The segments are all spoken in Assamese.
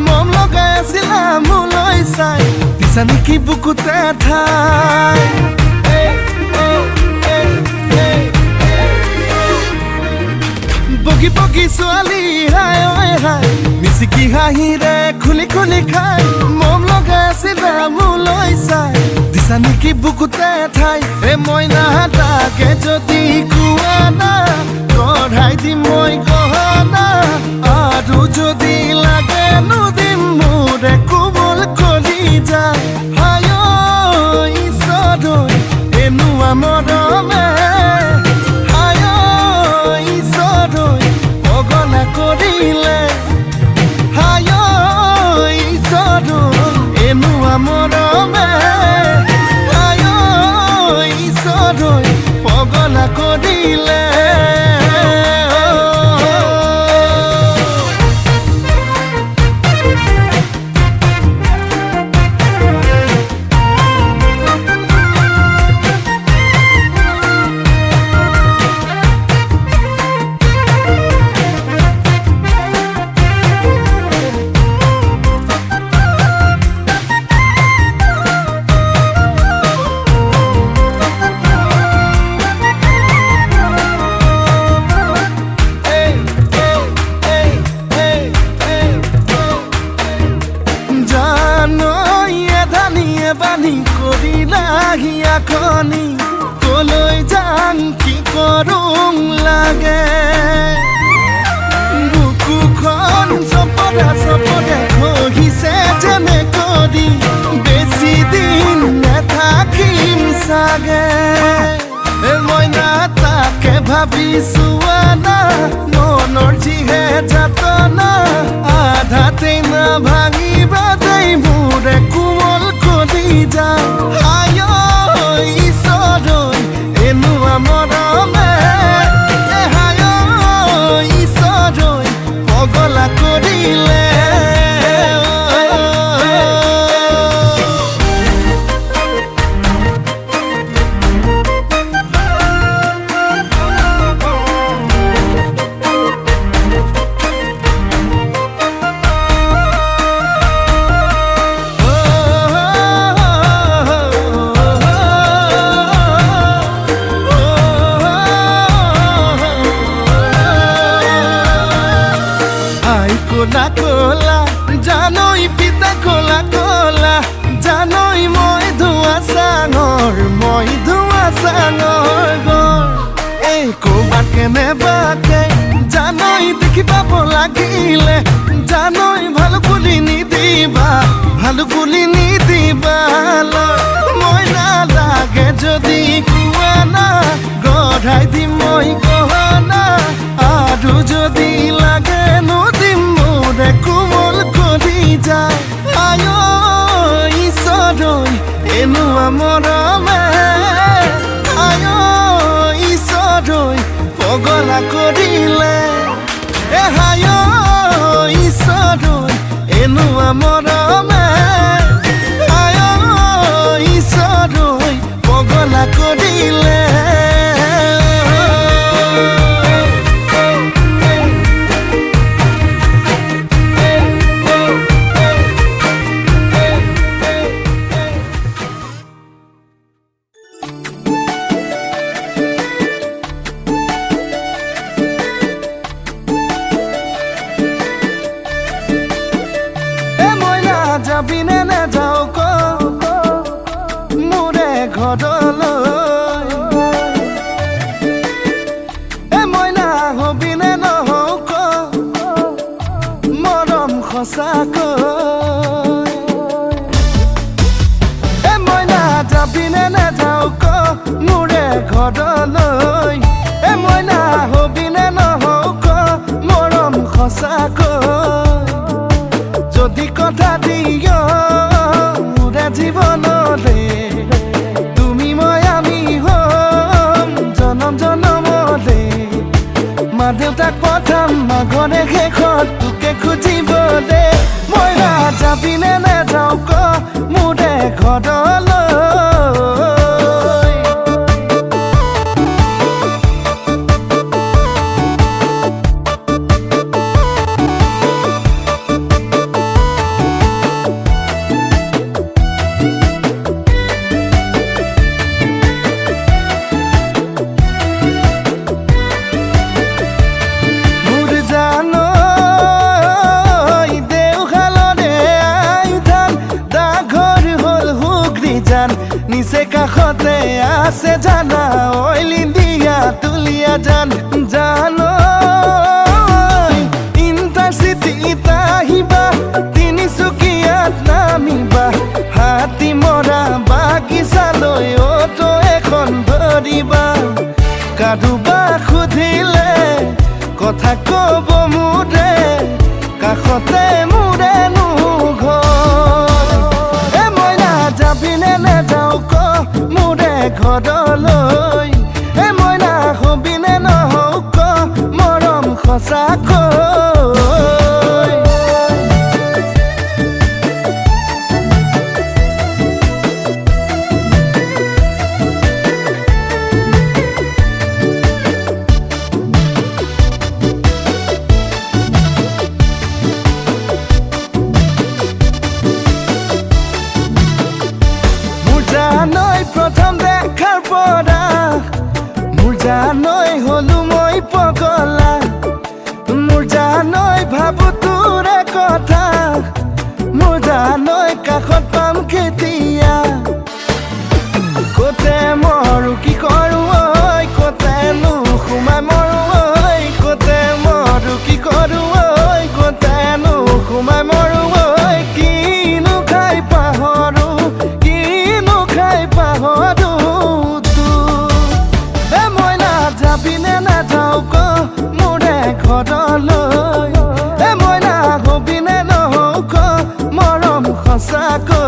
মম লগাই আছিলা মোলৈ চাই দিছা নেকি বুকুতে ঠাই বগী বগী ছোৱালী হাই ঐ হাই মিচিকি হাঁহিৰে খুলি খুলি খাই মম লগাই আছিলা মোলৈ চাই দিছা নেকি বুকুতে ঠাই মইনা তাকে যদি কোৱা না কঢ়াই দিম মই গহনা আৰু যদি লাগে নুদিম মোৰে কোমল কলি যায় হাই ঈশ্বৰ এনুৱা মৰমে হাই ঈশ্বৰ পগলা কৰিলে হাই ঈশ্বৰ এনুৱা মৰমে হাই ঈশ্বৰ পগলা কৰিলে বানি কৰিলা হিয়াখনি কলৈ যাম কি কৰোং লাগে বুকুখন চপদা চপদা খহিছে যেনে কৰি বেছি দিন নেথাকিম চাগে মইনা তাকে ভাবিছো না মনৰ যিহে যাতনা আধাতে না ভাঙিবা দেই মোৰে কোমল কলি যায় হাই ঈশ্বৰ এনুৱা মৰমে হাই ঈশ্বৰ পগলা কৰিলে কোলা কোলা জানই পিতা কোলা কোলা জানই মই ধোৱা চাঙৰ গৰ এই ক'বাত কেনেবাকে জানই দেখি পাব লাগিলে জানই ভালো বুলি নিদিবা মই নালাগে যদি কোৱা না গঢ়াই দিম মই গহনা আৰু যদি লাগে নুদিম মোৰে কোমল কলি যায় হাই ঈশ্বৰ এনুৱা মৰমে হাই ঈশ্বৰ পগলা কৰিলে হাই ঈশ্বৰ এনুৱা মৰমে হাই ঈশ্বৰ পগলা কৰিলে যাবিনে নেযাও ক মোৰে ঘৰলৈ মইনা হবিনে নহও ক মৰম সঁচাকৈ মইনা যাবিনে নেযাও ক মোৰে ঘৰলৈ মইনা হবিনে নহও ক মৰম সঁচাকৈ যদি কথা দিয় মোৰে জীৱনলে তুমি মই আমি হম জনম জনমলে মা দেউতাক পঠাম মাঘৰে শেষত তোকে খুজিবলে মইনা যাবিনে নেযাও ক মোৰে ঘৰলৈ আছে জানা অইলি দিয়া তুলিয়া জান জানো ইন্টাৰসিটিত আহিবা তিনিচুকীয়াত নামিবা হাতী মৰা বাগিচালৈ অটো এখন ধৰিবা কাৰোবা সুধিলে কথা কব মোৰে কাষতে মোৰেনো ঘৰ এ মই নাযাবিনে নেযাওঁ ক মোৰে ঘৰলৈ এ মই নাহবিনে নহওঁ ক মৰম সঁচাকৈ প্ৰথম দেখাৰ পৰা মোৰ জানৈ হলো মই পগলা মোৰ জানৈ ভাবো তোৰে কথা মোৰ জানৈ কাষত পাম কেতিয়া কতে মৰো কি কৰো ঐ কতেনো সোমাই মৰো ঐ কতে মৰো কি কৰো ঐ কতেনো সোমাই মৰো ঐ কিনো খাই পাহৰো কিনো খাই পাহৰো এ মই নাযাবিনে নাযাওঁ ক মোৰে ঘৰলৈ এ মই নাহবিনে নহওঁ ক মৰম সঁচাকৈ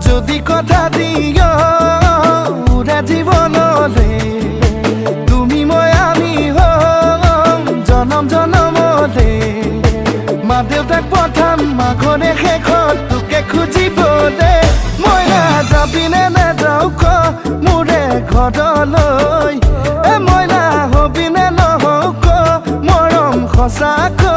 যদি কথা দিয় উৰা জীৱনলৈ তুমি মই আমি হম জনম জনমলৈ মা দেউতাক পঠাম মাঘৰে শেষত তোকে খুজিবলে মই নাযাবিনে নাযাওঁ ক মোৰে ঘৰলৈ এ মই নাহবিনে নহওঁ ক মৰম সঁচাকৈ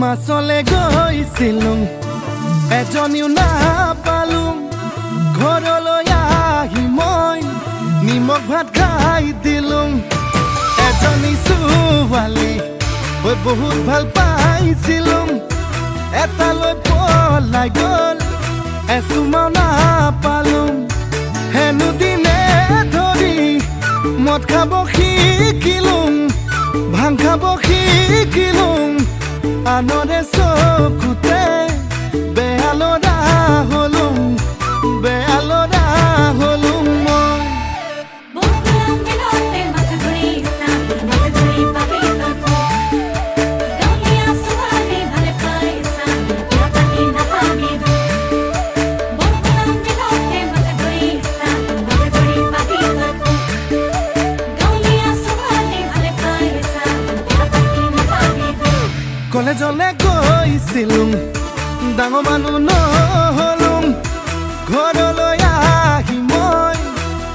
মাছলে গৈছিলোঁ এজনীও নাপালোঁ ঘৰলৈ আহি মই নিমখ ভাত খাই দিলোঁ এজনী ছোৱালী মই বহুত ভাল পাইছিলোঁ এটালৈ পলাই গ'ল এচুমাও নাপালোঁ হেনো দিনে ধৰি মদ খাব শিকিলোঁ ভাং খাব শিকিলোঁ আনৰে চকুতে বেয়া ল'ৰা হলো মই কলেজলে গৈছিলোঁ ডাঙৰ মানুহ নহ'লোঁ ঘৰলৈ আহি মই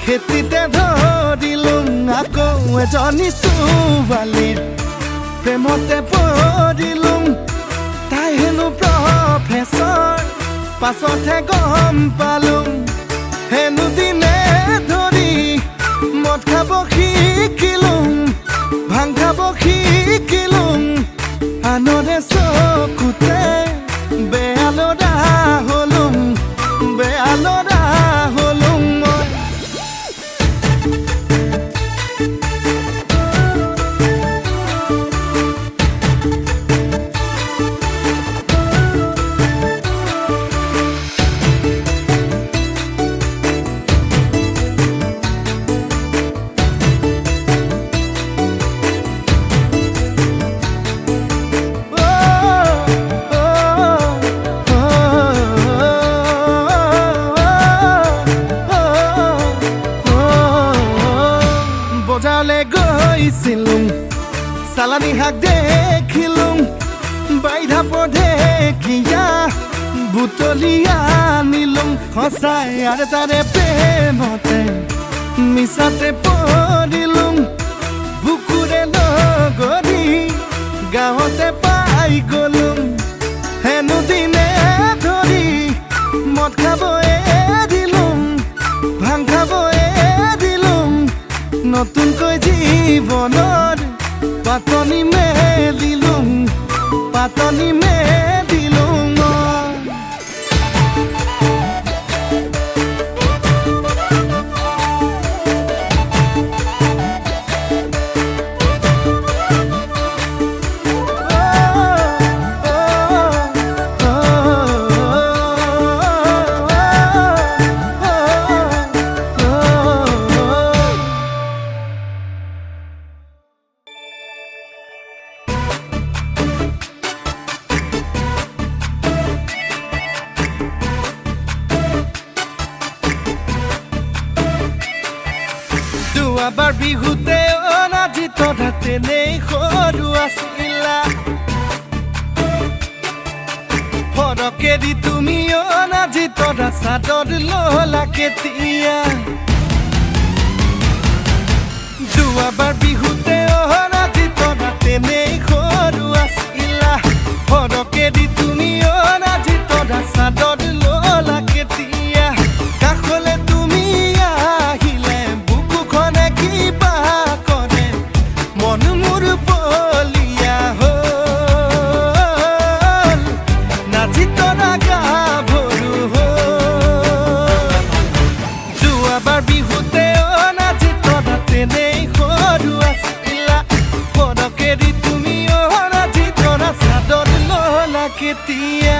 খেতিতে ধৰিলোঁ আকৌ এজনী ছোৱালীৰ প্ৰেমতে পৰিলোঁ তাই হেনো প্ৰফেচৰ পাছতহে গম পালোঁ হেনো দিনে ধৰি মদ খাব শিকিলোঁ ভাং খাব শিকিলোঁ আনৰে চকুতে বেয়া ল'ৰা হলো মই গৈছিলোঁ চালানি শাক দেখিলুং বাইধা পদেখিয়া বুটলিয়া আনিলুং সঁচাই আৰু তাৰে প্ৰেমতে মিছাতে পৰিলুং বুকুৰে লগৰি গাঁৱতে পাই গলুং হেনো দিনে ধৰি মদ খাব এৰিলুং ভাং খাব এৰিলুং নতুনকৈ জীৱনৰ পাতনি মেলিলুং পাতনি মেলিলুং যোৱাবাৰ বিহুতে অনাজি তথা তেনেই সৰু আছিলা ফৰকেদি তুমি অনাজি তথা চাদৰ ললা কেতিয়া যোৱাবাৰ বিহুতে অনাজি তথা তেনেই সৰু আছিলা ফৰকেদি তুমি অনাজি তথা চাদৰ ললা কেতিয়া কাষলে তুমি আহিলে বুকুখনে কিবা কৰে মন মোৰ বলিয়া হ'ল নাচি তৰা গাভৰু হ'ল যোৱাবাৰ বিহুতে অনাজি তৰা তেনেই সৰু আছিলা পদকেদি তুমি অনাজি তৰা চাদৰ ললা কেতিয়া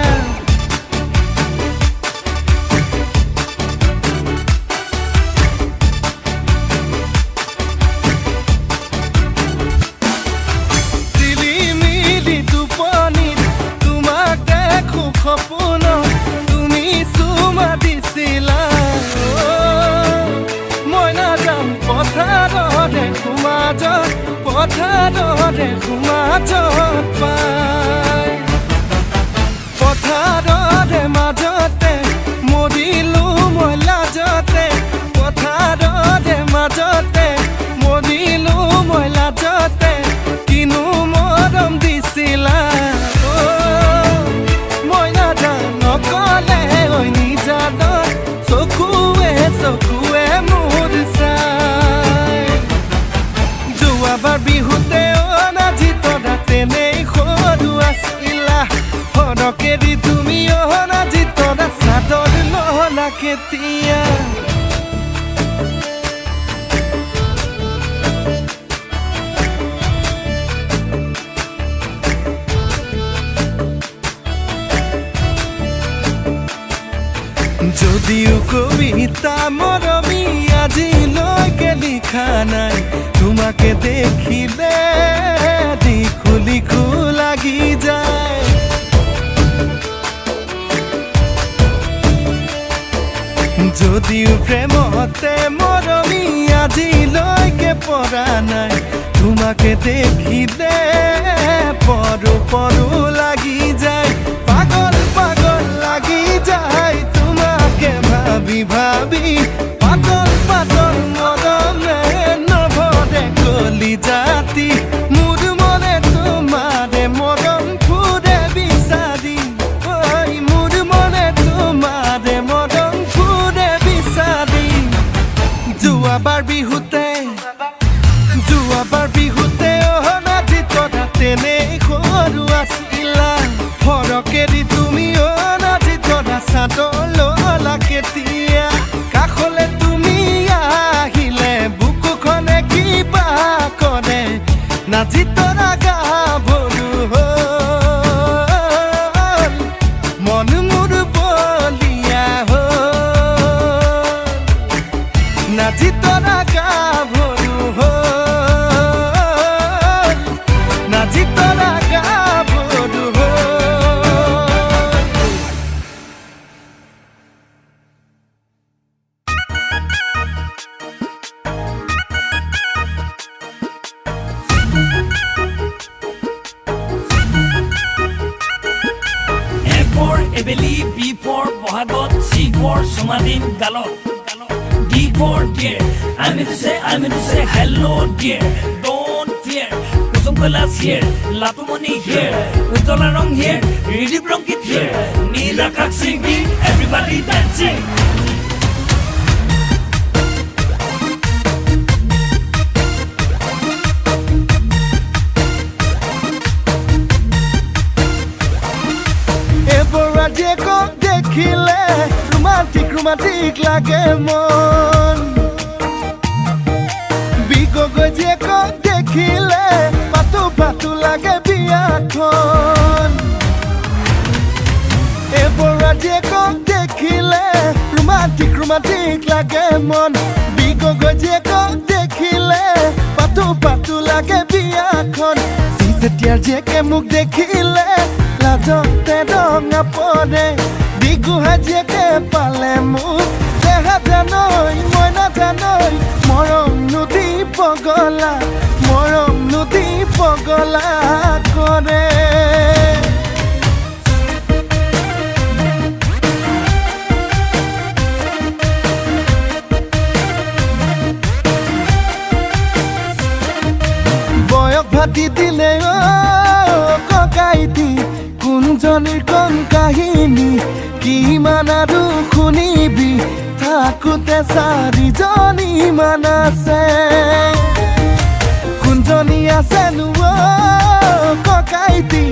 সপোন তুমি চুমা দিছিলা মই নাজান পথাৰৰে সমাজত পাই পথাৰৰে মাজতে মৰিলো মই লাজতে পথাৰৰে মাজতে মৰিলো মই লাজতে কিনো মৰম দিছিলা নকলে ঐ নিজানত চকুৱে মোৰ চাই যোৱাবাৰ বিহুতে অনাজি তৰা তেনেই সৰু আছিলা সৰকেদি তুমি অনাজি তৰা চাদৰ ললা কেতিয়া যদিও কবিতা মৰমী আজিলৈকে লিখা নাই তোমাকে দেখিলে লিখো লিখো লাগি যায় যদিও প্ৰেমতে মৰমী আজিলৈকে পৰা নাই তোমাকে দেখিলে পৰো পৰো লাগি যায় পাগল পাগল লাগি যায় তোমাকে ভাবি ভাবি পাতল পাতল মৰমে নভৰে কলি জাতি মোৰ মনে তোমাৰে মৰম ফুৰে বিচাৰি ঐ মোৰ মনে তোমাৰে মৰম ফুৰে বিচাৰি যোৱাবাৰ বিহুতে অনাজি তৰা তেনেই সৰু আছিলা ফৰকেদি তুমি অনাজি তৰা চাদৰ ললা কেতিয়া কাষলে তুমি আহিলে বুকুখনে কিবা কৰে নাচি তৰা গাভৰু হ'ল মন মোৰ বলিয়া হ'ল নাচি তৰা গাভৰু হ'ল নাচি তৰা গাভৰু হ'ল আবেলি বি ফৰ বহাগত চি ফৰ চমাদিন গালত D for dear I mean to say hello dear don't fear kusum kalas here lapumoni here utola rong here ridi bronkit here nila kak singing everybody dancing Eborajie ko dekhile romantic lage mon Bigo gojie ko dekhile patu lage biya khon Eborajie ko dekhile romantic lage mon Bigo gojie ko dekhile patu lage biya khon Sisetiar je ke muk dekhile লাজতে ৰঙা পৰে বিগু হাজিয়াকে পালে মোক দেহা জানৈ মই নাজানৈ মৰম নদী পগলা কৰে বয়স ভাতি দিলে ককাইতি কোনজনীৰ কোন কাহিনী কিমান আৰু শুনিবি থাকোতে চাৰিজনী মান আছে কোনজনী আছে নো ককাইতি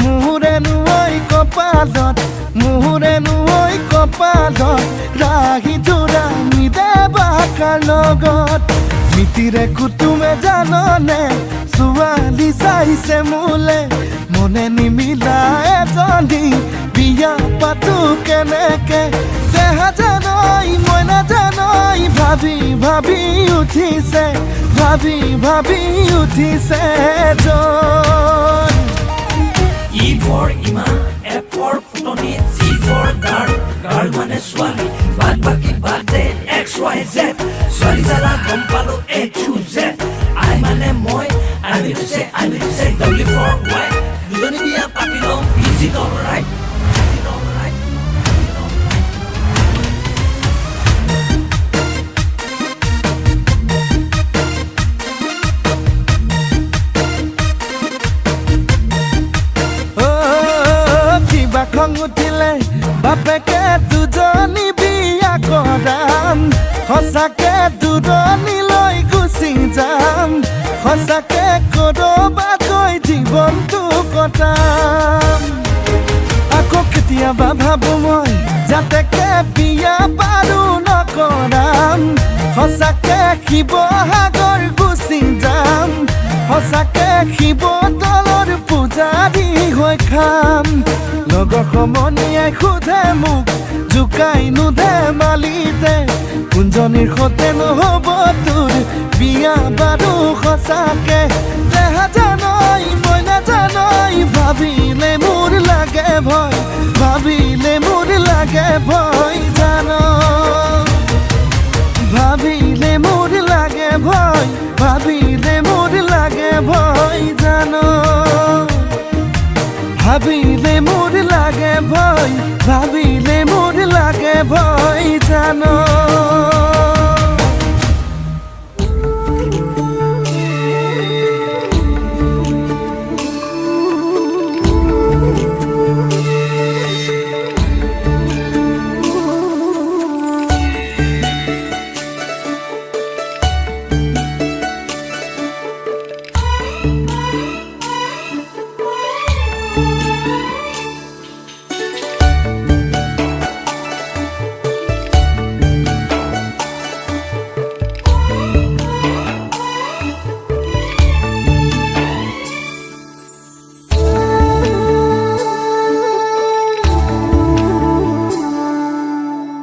মোৰেনো ঐ কপালত ৰাহি জোৰা মিদে বাকাৰ লগত মিতিৰে কুটুমে জাননে ছোৱালী চাইছে মোলে মনে নিমিলা এজনী বিয়া পাতো কেনেকে দেহা জানৈ মই নাজানৈ ভাবি উঠিছে জন E for Ima F for ফুটনি G for girl মানে ছোৱালী বাদ বাকি বাদে X Y Z ছোৱালী জালা গম পালো A to Z I মানে মই I mean to say W for Y দুজনী বিয়া পাতি লম is it alright খং উঠিলে বাপেকে দুজনী বিয়া কৰাম সঁচাকে দূৰণিলৈ গুচি যাম সঁচাকে কৰবাকৈ জীৱনটো কটাম আকৌ কেতিয়াবা ভাবো মই যাতেকে বিয়া বাৰু নকৰাম সঁচাকে শিৱসাগৰ গুচি যাম সঁচাকে শিৱদৌলৰ পূজাৰী হৈ খাম লগৰ সমনীয়াই সোধে মোক জোকাই নুধে মালিতে কোনজনীৰ সতে নহ'ব তোৰ বিয়া বাৰু সঁচাকে দেহা জানৈ মই নাজানৈ ভাবিলে মোৰ লাগে ভয় জান ভাবিলে মোৰ লাগে ভয় জান ভাবিলে মোৰ লাগে ভয় জান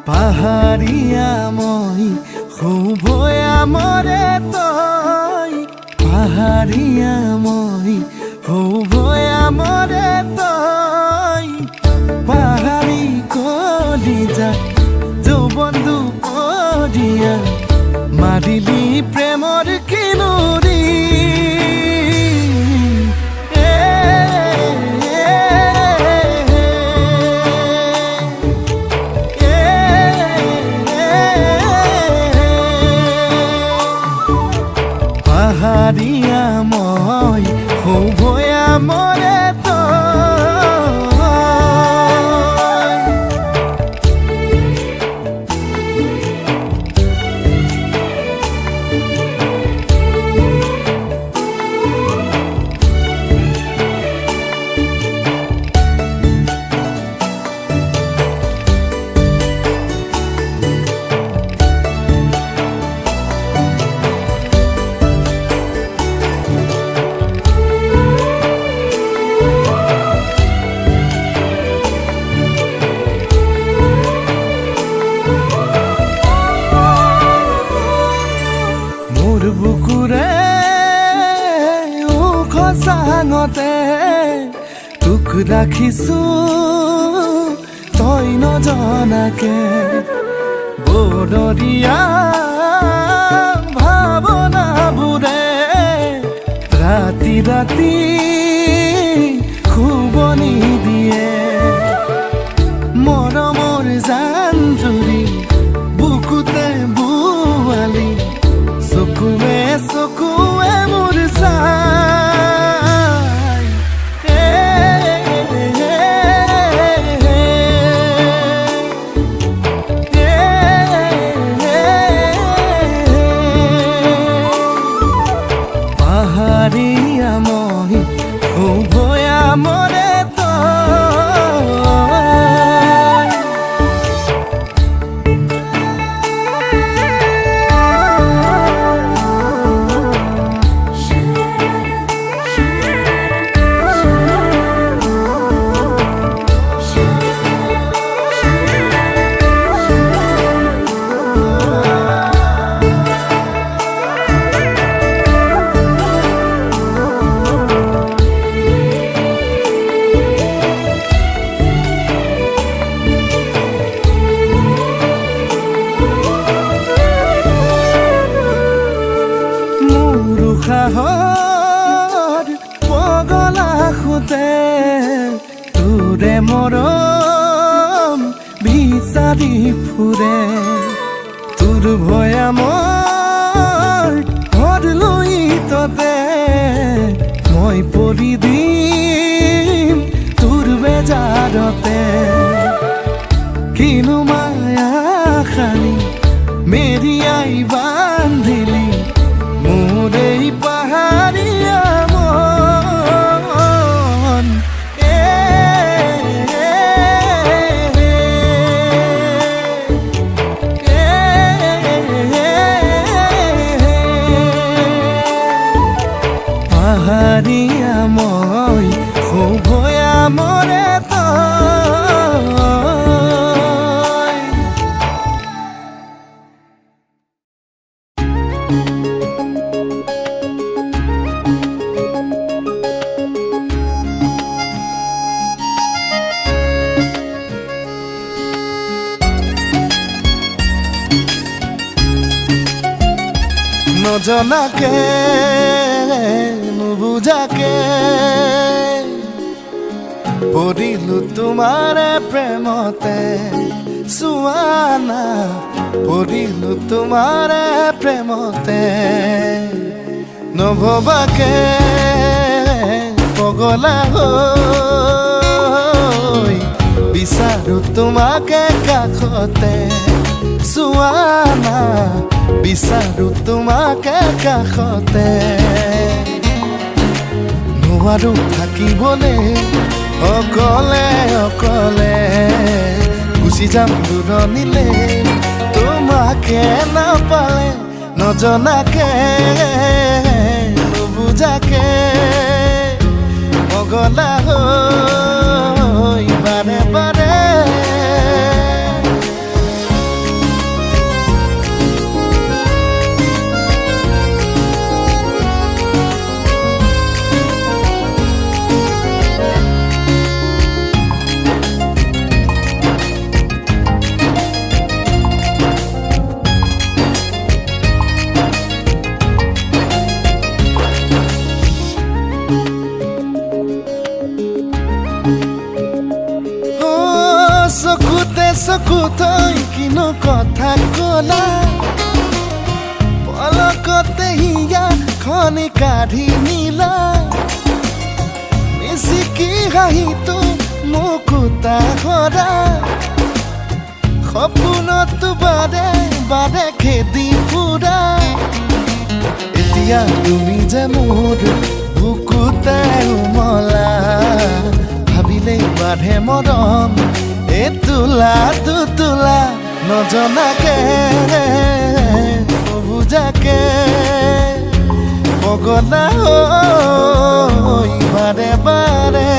পাহাৰীয়া মই শুভয়া মৰে তই পাহাৰীয়া মই শুভয়া মৰে তই পাহাৰী কলিজা যৌবন্ধু অৰিয়া মাৰিলি প্ৰেমৰ কিনুৰি চাঙতে তোক ৰাখিছো তই নজনাকে বনৰীয়া ভাৱনাবোৰে ৰাতি ৰাতি শুবনি দিয়ে মৰমৰ জান-জুৰি বুকুতে বুৱালি চকুৱে চকুৱে মোৰ চাই পাহাৰীয়া মই উভয়া মৰে উশাহত পগলা খুতে তোৰে মৰম বিচাৰি ফুৰে তোৰ ভয়ামৰ ঘৰ লৈ ততে মই পৰি দিম তোৰ বেজাৰতে কিনো মায়া খালি মেৰিয়াই বান্ধিলি মোৰ এই পাহাৰীয়া মন পাহাৰীয়া মই শুভয়া মৰে নজনাকে নুবুজাকে পৰিলো তোমাৰে প্ৰেমতে চুৱানা পৰিলো তোমাৰে প্ৰেমতে নভবাকে পগলা হৈ বিচাৰো তোমাকে কাষতে চুৱানা বিচাৰো তোমাকে কাষতে নোৱাৰো থাকিবলে অকলে অকলে গুচি যাম দূৰণিলে তোমাকে নাপালে নজনাকে নুবুজাকে পগলা হৈ বাৰে বাৰে চকু থৈ কিনো কথা কলা পলকতে হিয়া খনি কাঢ়ি নিলা মিচিকি হাঁহিটো মুকুতা সৰা সপোনতো বাৰে বাৰে খেদি ফুৰা এতিয়া তুমি যে মোৰ বুকুতে উমলা ভাবিলেই বাঢ়ে মৰম তোলা তুলা নজনাকে নুবুজাকে পগলা হৈ বাৰে বাৰে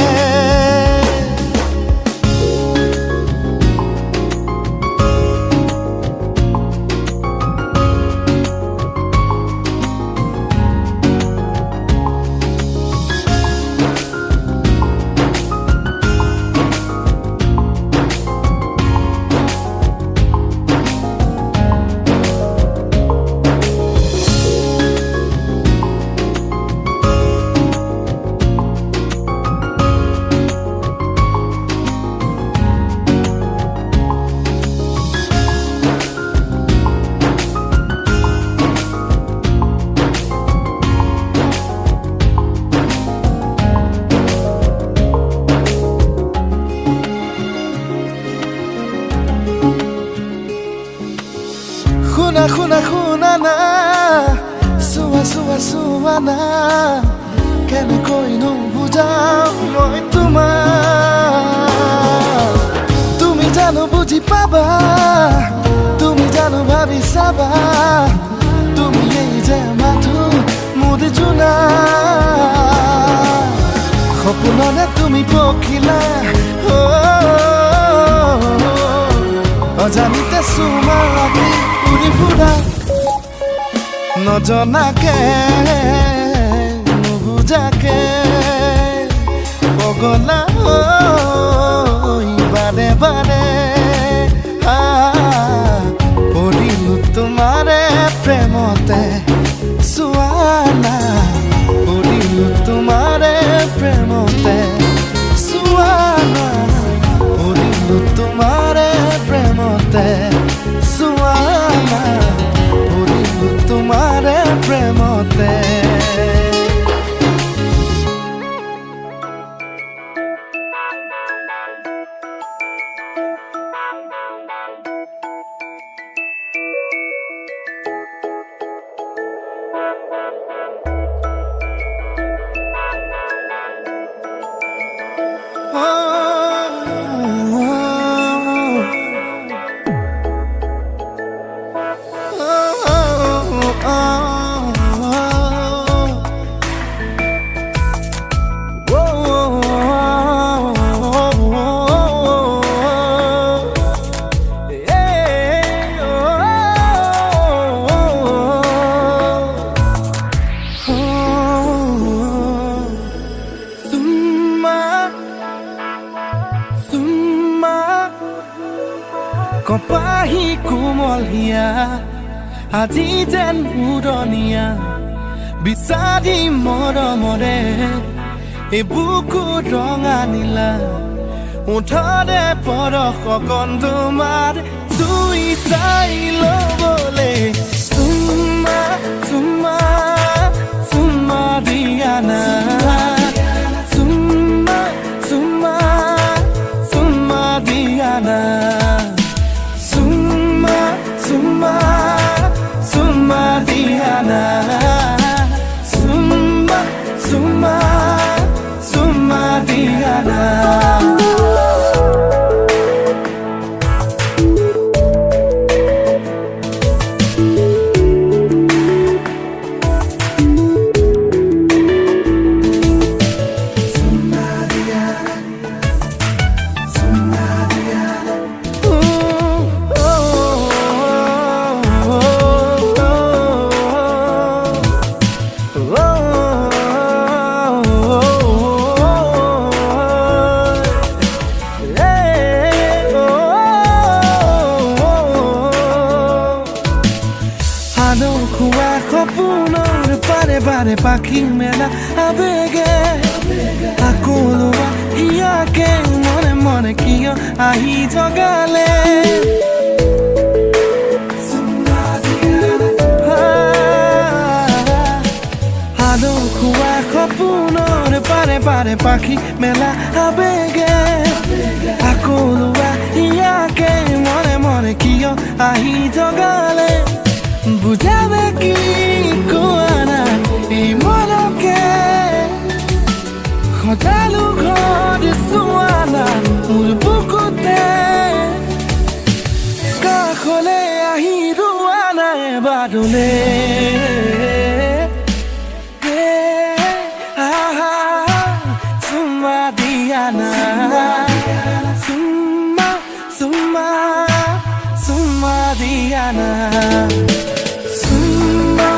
শুনা না চোৱা না কেনেকৈনো বুজাও মই তোমাক তুমি জানো বুজি পাবা তুমি জানো ভাবি চাবা তুমি এই যে মাথো মোৰ জোনা সপোনতে তুমি পখিলা অজানিতে চুমা লাগি উৰি ফুৰা নজনাকে নুবুজাকে পগলা বাৰে বাৰে পৰিলো তোমাৰে প্ৰেমতে চোৱা না পৰিলো তোমাৰে প্ৰেমতে চোৱা না পৰিলো তোমাৰে প্ৰেমতে চোৱা না পৰিলো তোমাৰে প্ৰেমতে কপাহী কোমলীয়া আজি যেন উৰণীয়া বিচাৰি মৰমৰে এই বুকু ৰঙা নীলা ওঠৰে পৰশ অকণ তোমাৰ চুই চাই ল'বলে চুমা চুমা চুমা দিয়া না চুমা চুমা চুমা দিয়া না Summa Diana Summa Diana Pare পাখি মেলা আবেগে আকলোৱা ইয়াকে মনে মনে কিয় আহি জগালে আলো খোৱা সপোনৰ পাৰে পাখি মেলা আবেগে আকলোৱা ইয়াকে মনে মনে কিয় আহি জগালে বুজাবে কি কোৱা না এই মনকে সজালো ঘৰ চোৱা না মোৰ বুকুতে কাষলে আহি ৰোৱা নাই বাদলে চুমা দিয়া না চুমা দিয়া না Summa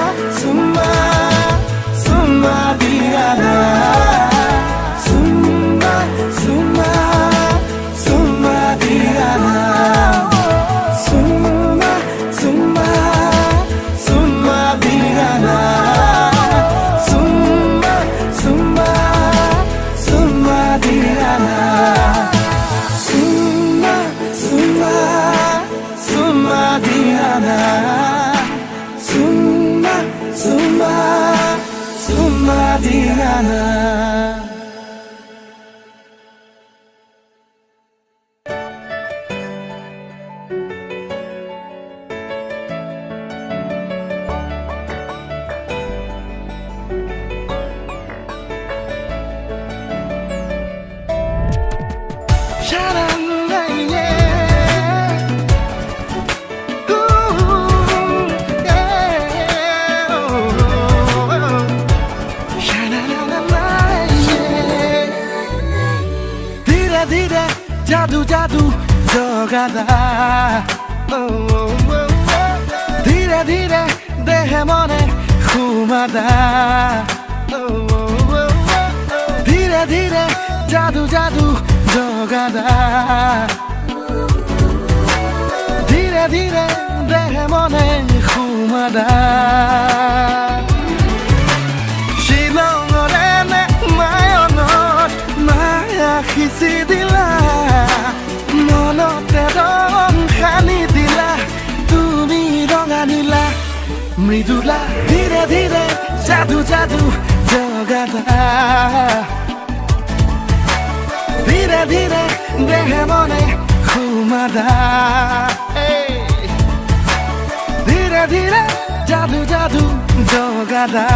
Diana Summa Diana Summa Diana Summa Diana Summa Diana Summa Diana গাদা ধীরে ধীরে দেহে মনে ঘুমাদা ধীরে ধীরে জাদু জাদু জগাদা ধীরে ধীরে দেহে মনে ঘুমাদা শিলঙৰে নে মায়নত মায়া খিচি দিলা মনতে ৰং সানি দিলা তুমি ৰঙা নীলা মৃদুলা ধীৰে ধীৰে জাদু জাদু জগাদা ধীৰে ধীৰে দেহে মনে ঘুমাদা ধীৰে ধীৰে জাদু জাদু জগাদা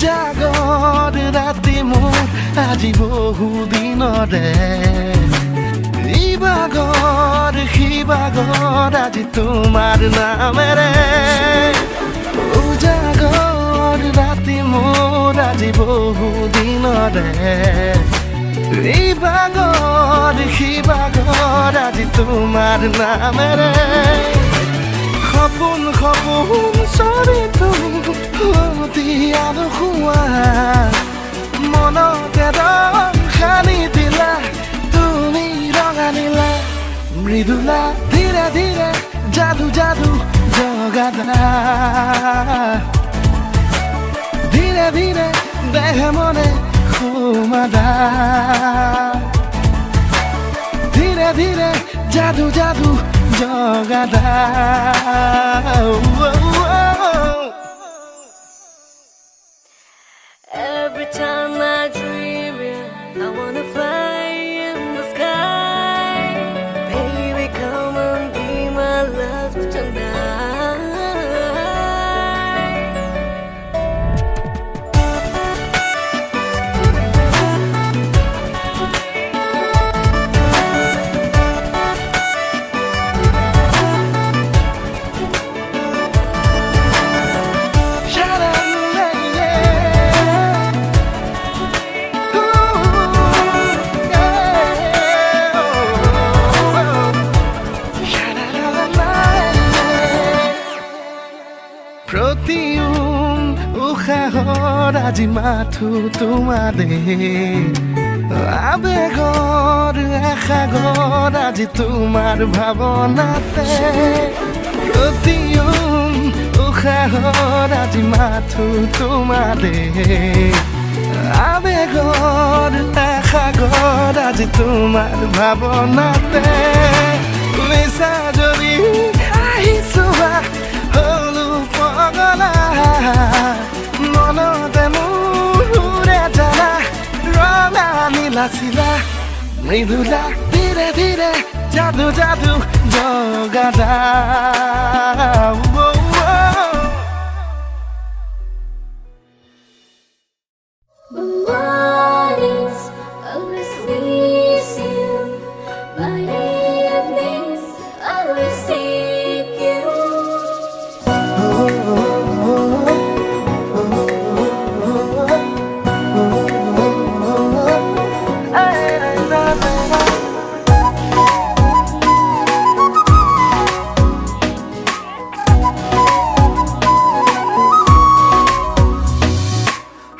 জাগৰ ৰাতি মোৰ আজি বহু দিনৰে ইবাগৰ সিবাগৰ আজি তোমাৰ নামেৰে জাগৰ ৰাতি মোৰ আজি বহু দিনৰে ইবাগৰ সিবাগৰ আজি তোমাৰ নামেৰে সপোন সপোন চৰিতো আৰু শুৱা মনতে ৰং সানি দিলা তুমি ৰঙা নীলা মৃদুলা ধীৰে ধীৰে জাদু জাদু জগাদা ধীৰে ধীৰে দেহে মনে ঘুমাদা ধীৰে ধীৰে জাদু জাদু জগাদা Every time I dream it, I wanna fly in the sky. Baby, come and be my love tonight. প্ৰতিউম উশাহৰ আজি মাথো তোমাৰে আবেগৰ আশাগৰ আজি তোমাৰ ভাৱনাতে প্ৰতিউম উশাহৰ আজি মাথো তোমাৰে আবেগৰ আশাগৰ আজি তোমাৰ ভাৱনাতে নিচা যদি আহিছো হলো পগলা মনতে মোৰে জানা ৰঙা নীলা চিলা মৃদুলা ধীৰে ধীৰে জাদু জাদু জগাদা Mornings, always miss you. My evenings, always seek you.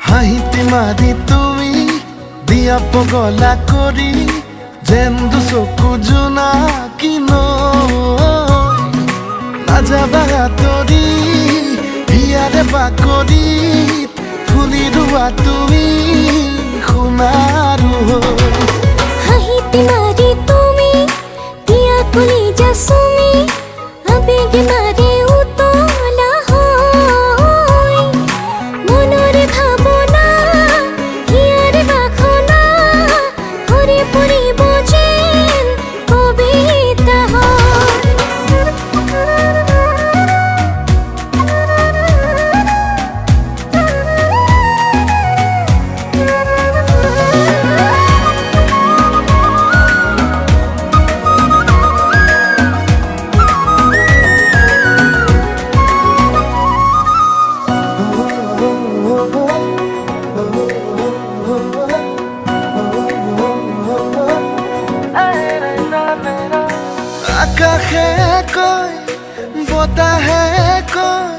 হাঁহিতে মাৰি তুমি দিয়া পগলা কৰি যেন দুচকু জোনাকী নৈ নাযাবা আঁতৰি হিয়াৰে বাকৰিত ফুলি ৰোৱা তুমি সোণাৰু হৈ হাঁহিতে মাৰি তুমি দিয়া কলিজা চুমি আবেগে মাৰি উতলা হয় মনৰে ভাৱনা হিয়াৰে বাখনা আকাশে কয় বতাহে কয়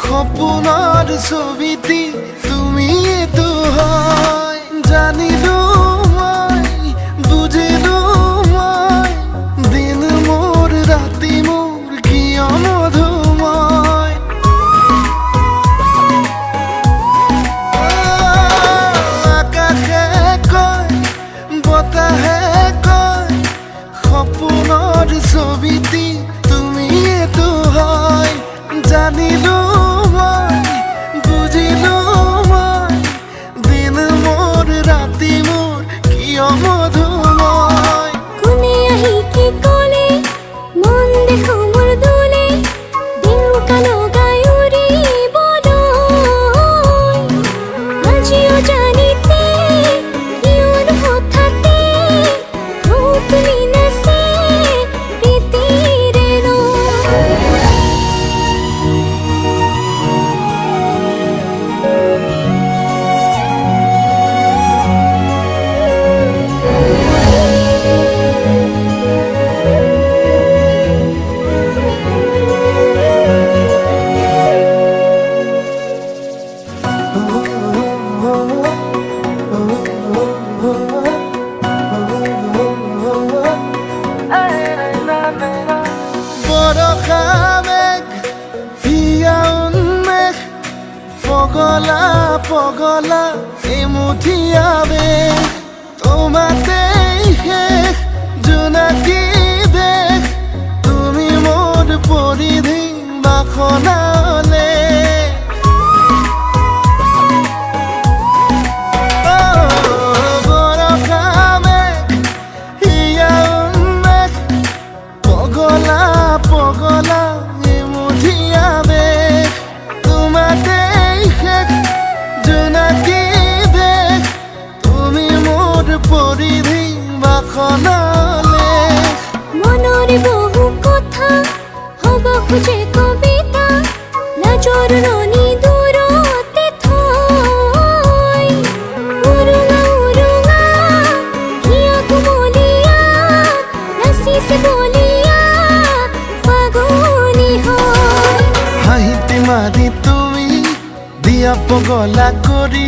সপোনৰ ছবিটি তুমিয়েতো হয় জানিলো মই বুজিলো মই দিন মোৰ ৰাতি মোৰ কিয় মধুময় আকাশে কয় বতাহে কয় সপোনৰ ছবিটি তুমিয়েতো হয় জানিলো মই বুজিলো মই দিন মোৰ ৰাতি মোৰ কিয় মধুময় কোনে আহি কি ক'লে মন দেখো মোৰ দোলে দেউকা লগাই উৰিবলৈ আজিও জানিতে কিয়নো হঠাতে তুলি নাচে প্ৰীতিৰে বৰষা মেঘ হিয়া উন্মেষ পগলা পগলা এমুঠি আবেশ তোমাতেই শেষ জোনাকী দেশ তুমি মোৰ পৰিধি বাসনালে বৰষা মেঘ হিয়া উন্মেষ পগলা পগলা এমুঠি আবেশ তোমাতেই শেষ জোনাকী দেশ তুমি মোৰ পৰিধি বাসনালে মনৰ বহু কথা হ'ব খোজে কবিতা লাজৰ ৰণি দূৰতে থৈ উৰুঙা উৰুঙা হিয়া কোমলীয়া নাচিছে বলিয়া ফাগুনী হয় হাঁহিতে মাৰি তুমি দিয়া পগলা কৰি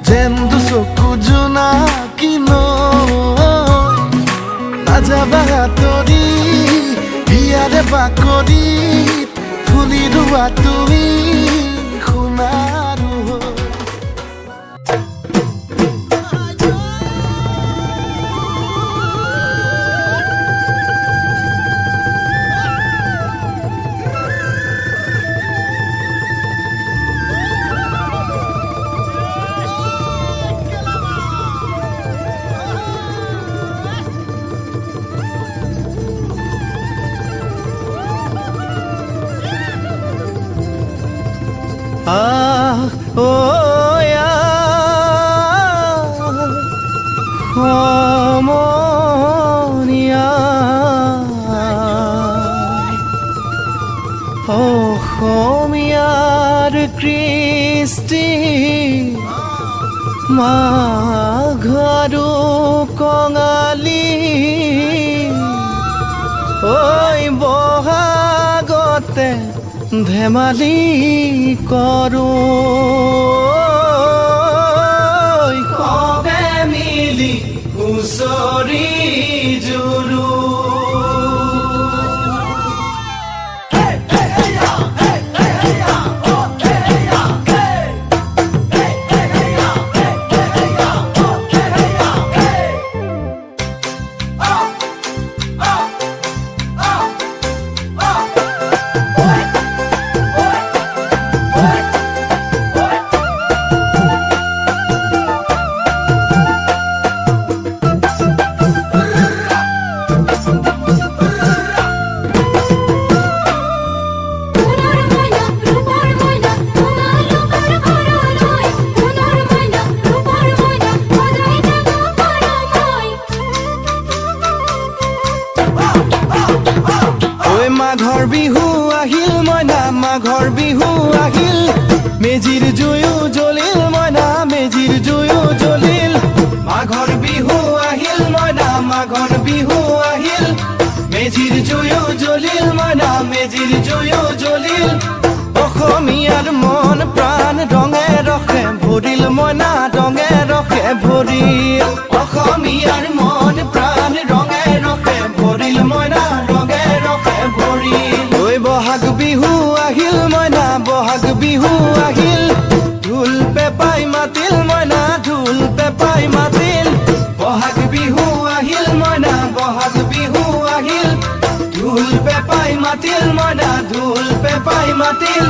যেন দুচকু জোনাকী নৈ নাযাবা আঁতৰি হিয়াৰে বাকৰিত ফুলি ৰোৱা তুমি সোণাৰু হৈ সমনীয়া অসমীয়াৰ কৃষ্টি মাঘৰো কঙালী ঐ বহাগতে ধেমালি কৰো সবে মিলি হুঁচৰি জুৰো মাঘৰ বিহু আহিল মইনা মাঘৰ বিহু আহিল মেজিৰ জুয়ো জ্বলিল মইনা মেজিৰ জুয়ো জ্বলিল মাঘৰ বিহু আহিল মইনা মাঘৰ বিহু আহিল মেজিৰ জুয়ো জ্বলিল মইনা মেজিৰ জুয়ো জ্বলিল অসমীয়াৰ মন প্ৰাণ ৰঙে ৰখে ভৰিল মইনা ৰঙে ৰখে ভৰিল অসমীয়াৰ মন প্ৰাণ ৰঙে ৰখে ভৰিল মইনা ৰঙে ৰখে ভৰিল ঐ বহাগ বিহু আহিল মইনা বহাগ বিহু আহিল ঢোল পেপাই মাতিল মইনা ঢোল পেপাই মাতিল বহাগ বিহু আহিল মইনা বহাগ বিহু আহিল ঢোল পেপাই মাতিল মইনা ঢোল পেপাই মাতিল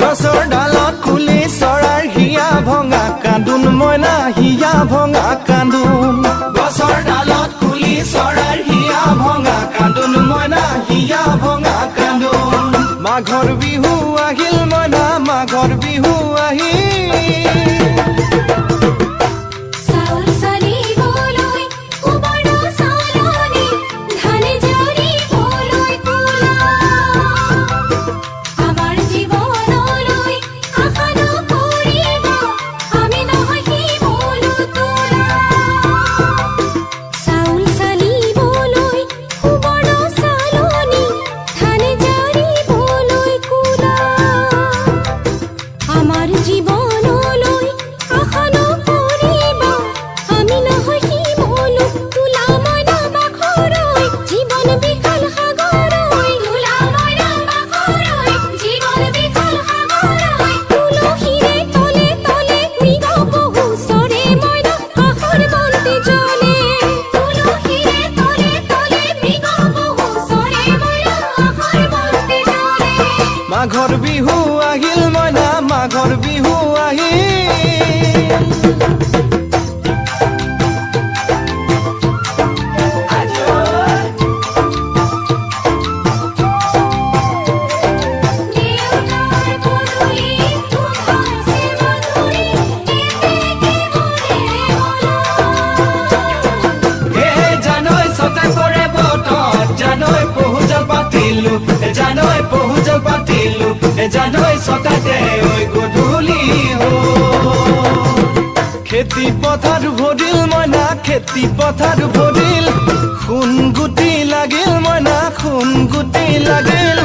গছৰ ডালত খুলি চৰাৰ হিয়া ভঙা কান্দোন মইনা হিয়া ভঙা কান্দোন গছৰ ডালত খুলি চৰাৰ হিয়া ভঙা কান্দোন মইনা হিয়া ভঙা কান্দোন মাঘৰ বিহু আহিল মইনা মাঘৰ বিহু আহিল চাউল চালিবলৈ কুবৰ চালনি ধান জাৰিবলৈ কুলা আমাৰ জীৱনলৈ আশা নকৰিব আমি নহয় শিমলু তোলা চাউল চালিবলৈ কুবৰ চালনি ধান জাৰিবলৈ কুলা আমাৰ জীৱনলৈ আশা নকৰিব আমি নহয় শিমলু তোলা মইনা বাখৰৈ জীৱন বিশাল সাগৰৈ তোলা মইনা বাখৰৈ জীৱন বিশাল সাগৰৈ তুলসীৰে তলে তলে মৃগ পহু চৰে মইনা আশাৰ বন্তি জ্বলে তুলসীৰে তলে তলে মৃগ পহু চৰে মইনা আশাৰ বন্তি জ্বলে মাঘৰ বিহু আহিল মইনা মাঘৰ বিহু আহিল দেউতাৰ পদূলি তুঘাছে মধুৰি এতেকে মৰে হে জানৈ ছটাই পৰে বতত জানৈ পহুজল পাতিলো জানৈ পহুজল পাতিলো জানৈ ছটাতে ঐ গধূলি খেতি পথাৰ ভৰিল মইনা খেতি পথাৰ ভৰিল সোণ গুটি লাগিল মইনা সোণ গুটি লাগিল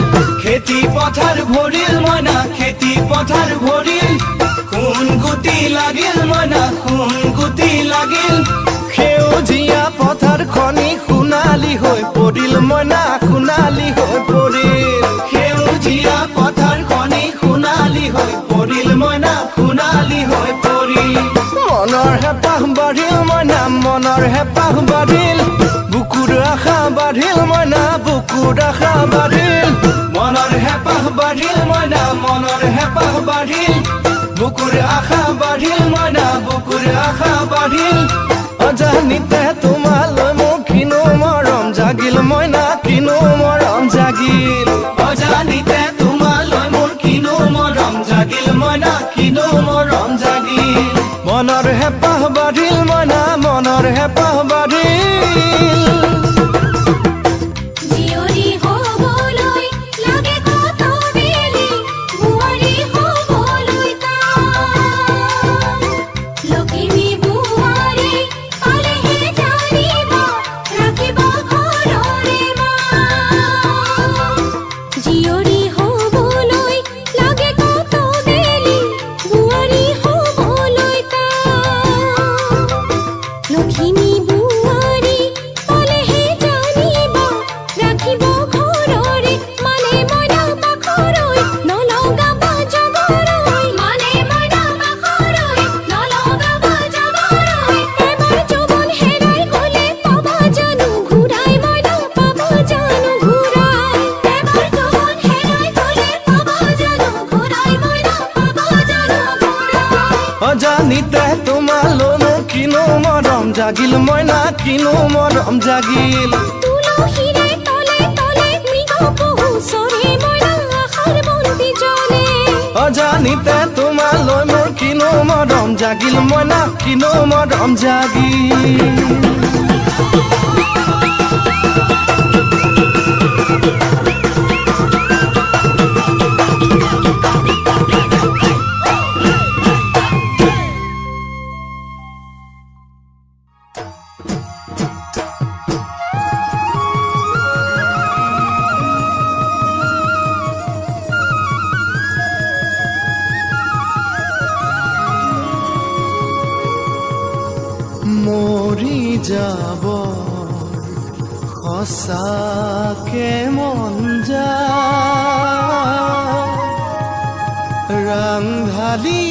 খেতি পথাৰ ভৰিল মইনা খেতি পথাৰ ভৰিল সোণ গুটি লাগিল মইনা সোণ গুটি লাগিল সেউজীয়া পথাৰ খনি সোণালী হৈ পৰিল মইনা সোণালী হৈ পৰিল সেউজীয়া পথাৰ খনি সোণালী হৈ পৰিল মইনা সোণালী হৈ পৰিল মনৰ হেঁপাহ বাঢ়িল মইনা মনৰ হেঁপাহ বাঢ়িল বুকুৰ আশা বাঢ়িল মইনা বুকুৰ আশা বাঢ়িল মনৰ হেঁপাহ বাঢ়িল মইনা মনৰ হেঁপাহ বাঢ়িল বুকুৰ আশা বাঢ়িল মইনা বুকুৰ আশা বাঢ়িল অজানিতে তোমালৈ মোৰ কিনো মৰম জাগিল মইনা কিনো মৰম জাগিল অজানিতে তোমালৈ মোৰ কিনো মৰম জাগিল মইনা কিনো মৰম জাগিল মনৰ হেঁপাহ বাঢ়িল মইনা মনৰ হেঁপাহ বাঢ়িল জীয়ৰী হ'বলৈ লাগে কত বেলি বোৱাৰী হ'বলৈ টান লখিমী বোৱাৰী পালেহে জানিব ৰাখিব ঘৰৰে মান জীয়ৰী হ'বলৈ লাগে কত বেলি বোৱাৰী হ'বলৈ টান লখিমী বোৱাৰী পালেহে জানিব ৰাখিব ঘৰৰে মানে মইনা বাখৰৈ নলগাব জগৰৈ মানে মইনা বাখৰৈ নলগাব জগৰৈ এবাৰ যৌৱন হেৰাই গ'লে পাবা জানো ঘূৰাই মইনা পাবা জানো ঘূৰাই এবাৰ যৌৱন হেৰাই গ'লে পাবা জানো ঘূৰাই মইনা পাবা জানো ঘূৰাই অজানিতে তোমালৈ মোৰ কিনো মৰম জাগিল মইনা কিনো মৰম জাগিল তুলসীৰে তলে তলে মৃগ পহু চৰে মইনা আশাৰ বন্তি জ্বলে অজানিতে তোমালৈ মোৰ কিনো মৰম জাগিল মইনা কিনো মৰম জাগিল যাব সঁচাকে মন যায় ৰাংঢালী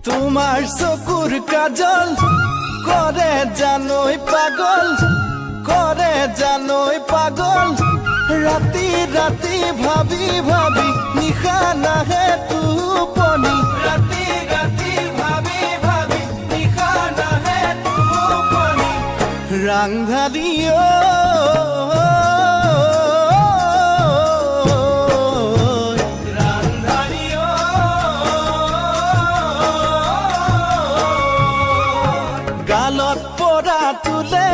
তোমার চকুর কাজল করে জানোই পাগল করে জানোই পাগল রাতি রাতি ভাবি ভাবি নিশা নাহে টোপনি রাতি রাতি ভাবি ভাবি নিশা নাহে টোপনি ৰাংঢালী গালত পৰা তুলে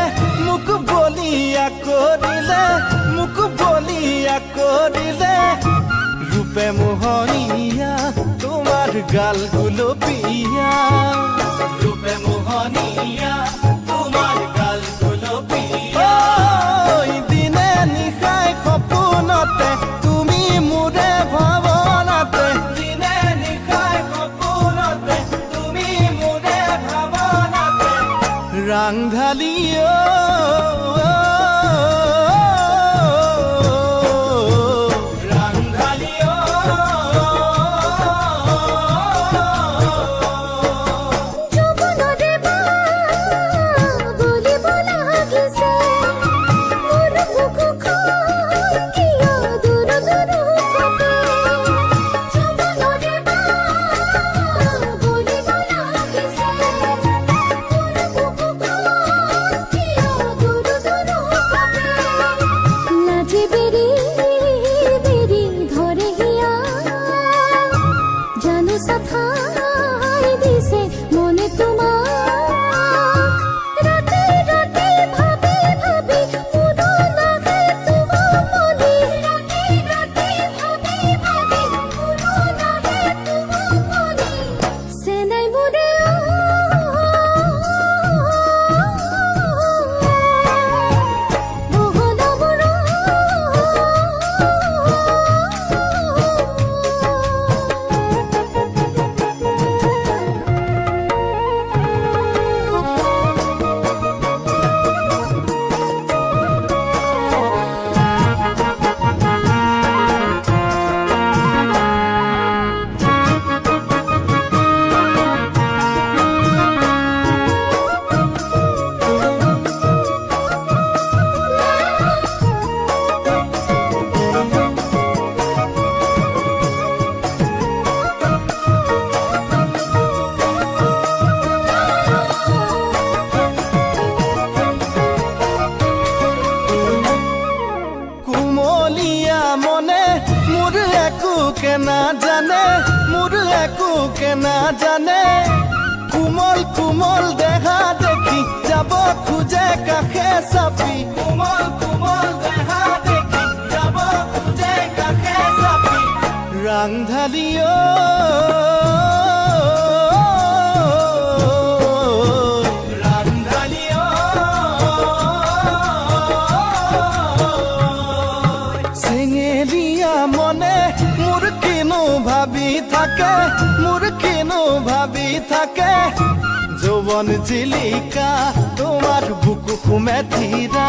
মোক বলিয়া কৰিলে ৰূপে মোহনীয়া তোমাৰ গাল গুলপীয়া ৰূপে মোহনীয়া তোমাৰ গাল গুলপীয়া দিনে নিশাই সপোনতে তুমি মোৰে ভাৱনাতে দিনে নিশাই সপোনতে তুমি মোৰে ভাৱনাতে ৰাংঢালী না জানে কোমল কোমল দেহা দেখি যাব খুঁজে কাষে চাপি কোমল কোমল দেহা দেখি যাব খুঁজে কাষে চাপি ৰাংঢালী চেঙেলীয়া মনে মোৰ কিনো ভাবি থাকে মোৰ কিনো ভাবি থাকে যৌৱন জিলিকা তোমাৰ বুকু সুমে ধীৰা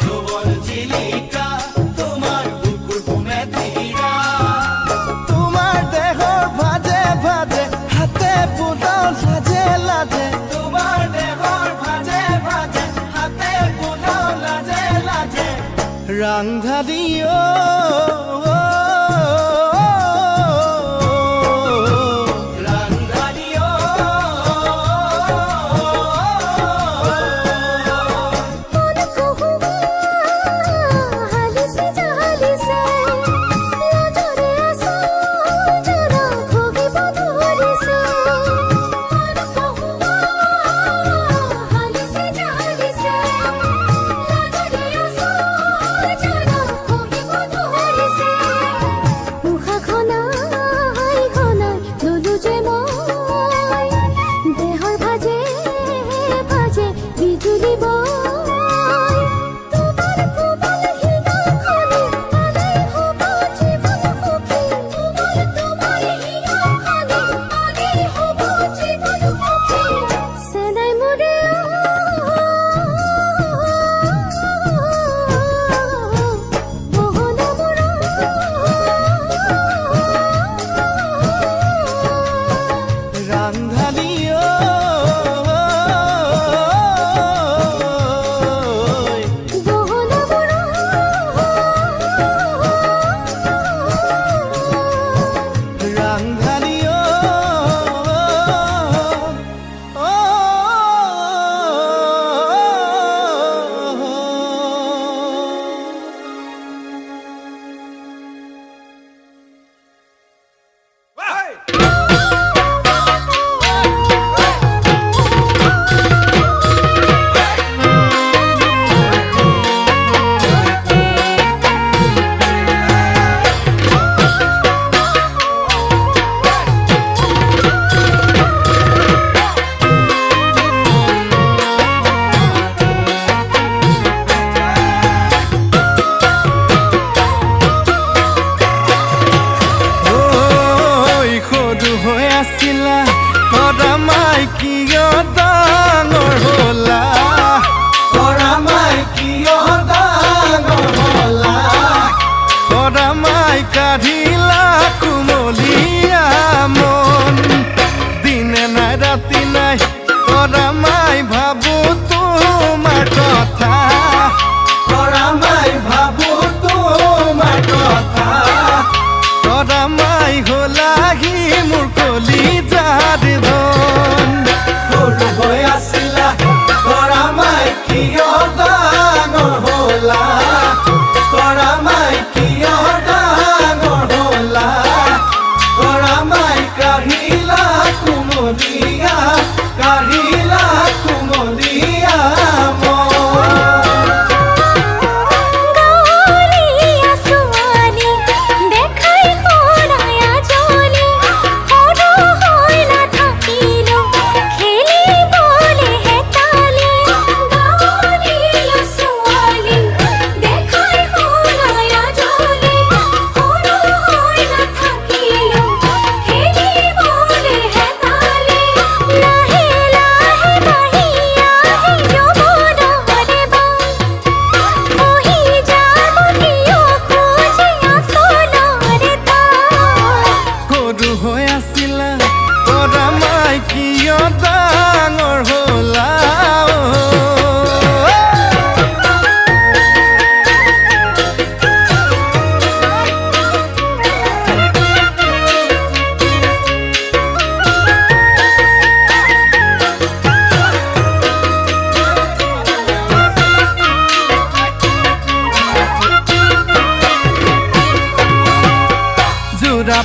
যৌৱন জিলিকা তোমাৰ বুকু সুমে ধীৰা তোমাৰ দেহৰ ভাজে ভাজে হাতে পুলাও লাজে লাজে তোমাৰ দেহৰ ভাজে ভাজে হাতে পুলাও লাজে লাজে ৰাংঢালী ৰাংঢালী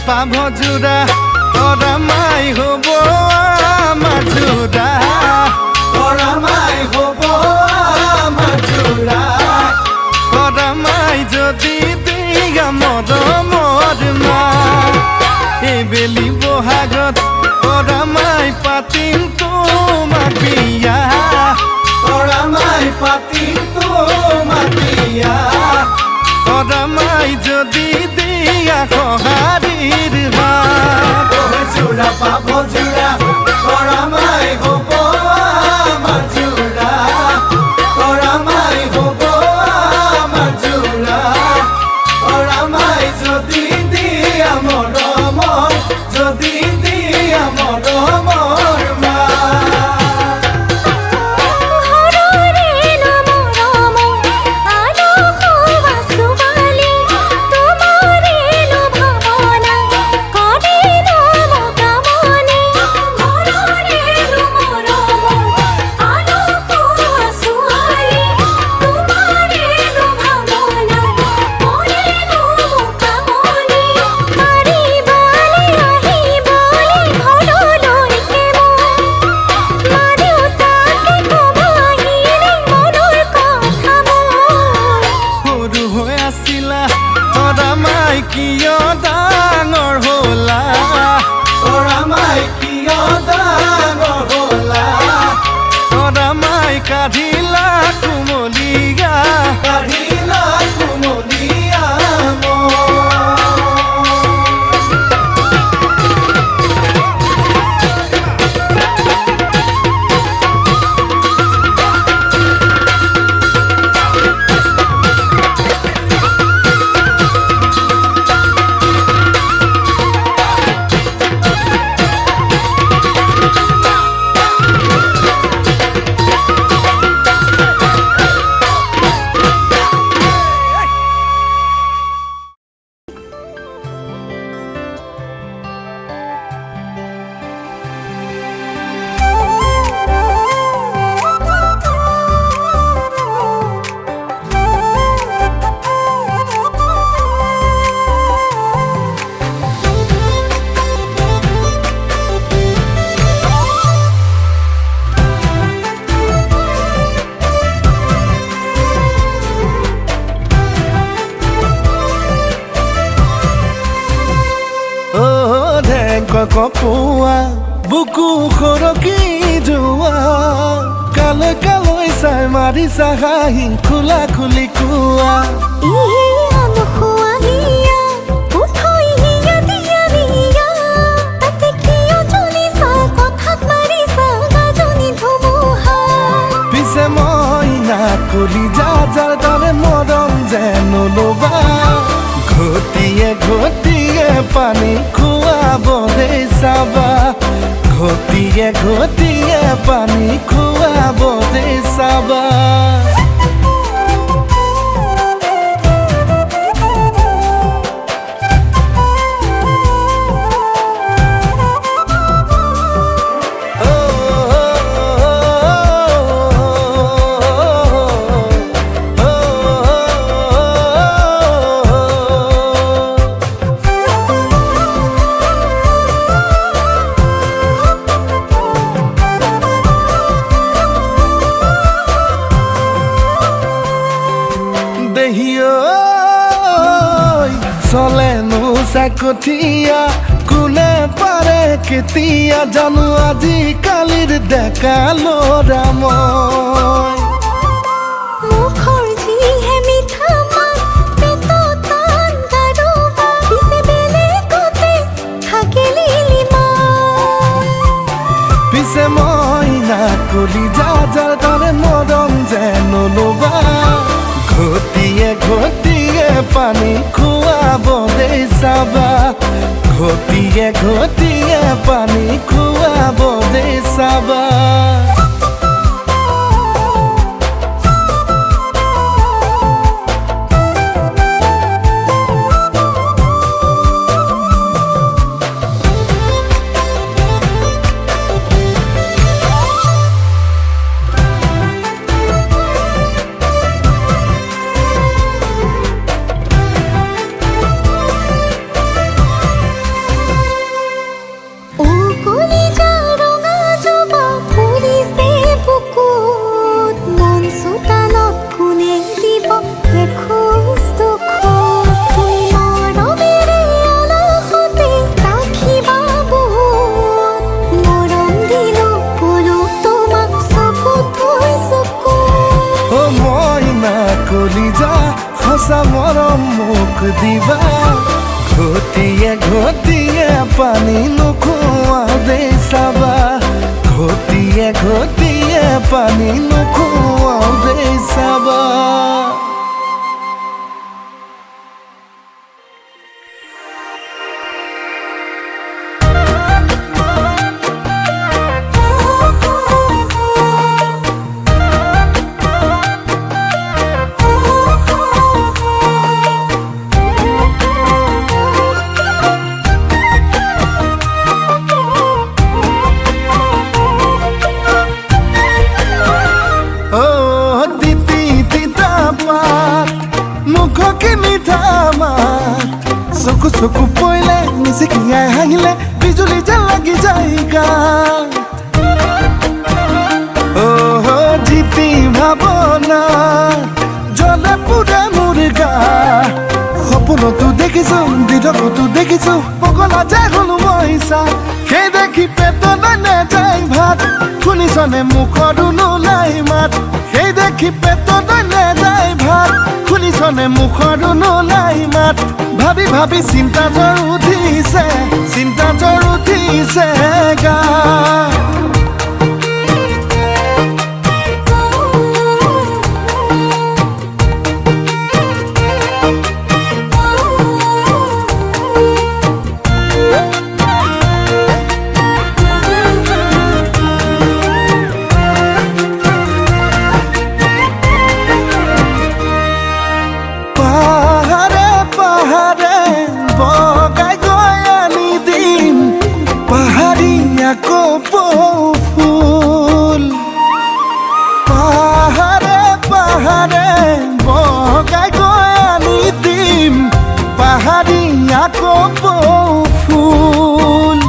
পাভ জোড়া তোৰা মাই হব আমাৰ জোড়া তোৰা মাই হব আমাৰ জোড়া তোৰা মাই যদি দিয়া মৰমৰ মা এইবেলি বহাগত তোৰা মাই পাতিম তোমাক বিয়া তোৰা মাই পাতিম তোমাক বিয়া তোৰা মাই যদি দিয়া সহাৰিৰ হাত জোড়া পাব জোড়া তোৰা মাই হব আমাৰ জোড়া তোৰা মাই হব আমাৰ জোড়া তোৰা মাই যদি দিয়া মৰমৰ যদি দিয়া মৰমৰ মা ঘৰে কাঢ়িলা কুমলীয়া কাঢ়িলা কুমলীয়া কপোৱা বুকু খৰকি যোৱা কালৈ কালৈ চাই মাৰিছা হাঁহি খোলা খুলি কোৱা পিছে মই নাকলি যাৰ তাৰে মৰম যেন ল'বা ঘটিয়ে ঘটিয়ে পানী খুৱাব দেই চাবা ঘটিয়ে ঘটিয়ে পানী খুৱাব দেই চাবা চলেনো চাকঠীয়া কোনে পাৰে কেতিয়া জানো আজিকালিৰ ডেকা ল'ৰা মই পিছে মই নাকলি যাৰ তাৰে মৰম যেন ল'বা ঘটিয়ে ঘটিয়ে পানী খুৱাব দেই চাবা ঘটিয়ে ঘটিয়ে পানী খুৱাব দেই চাবা সঁচা মৰম মোক দিবা ঘটিয়ে ঘটিয়ে পানী নোখোৱা দেই চাবা ঘটিয়ে ঘটিয়ে পানী নোখোৱা দেই চাবা চকু চকু পইলে নিচিকিয়াই হাঁহিলে বিজুলী যেন লাগি যায় গাত জিতি ভাৱনা জ্বলে পুৰে মোৰ গা সপোনতো দেখিছো বিধকতো দেখিছো পগলা যায় হলো মই চা সেই দেখি পেটত নাযায় ভাত শুনিছনে মুখৰো নোলাই মাত দেখি পেটত নেযায় ভাত শুনিছনে মুখৰো নোলাই মাত ভাবি ভাবি চিন্তা জ্বৰ উঠিছে গা ফুল পাহাৰে পাহাৰে বগাই গৈ আনি দিম পাহাৰীয়া কপৌ ফুল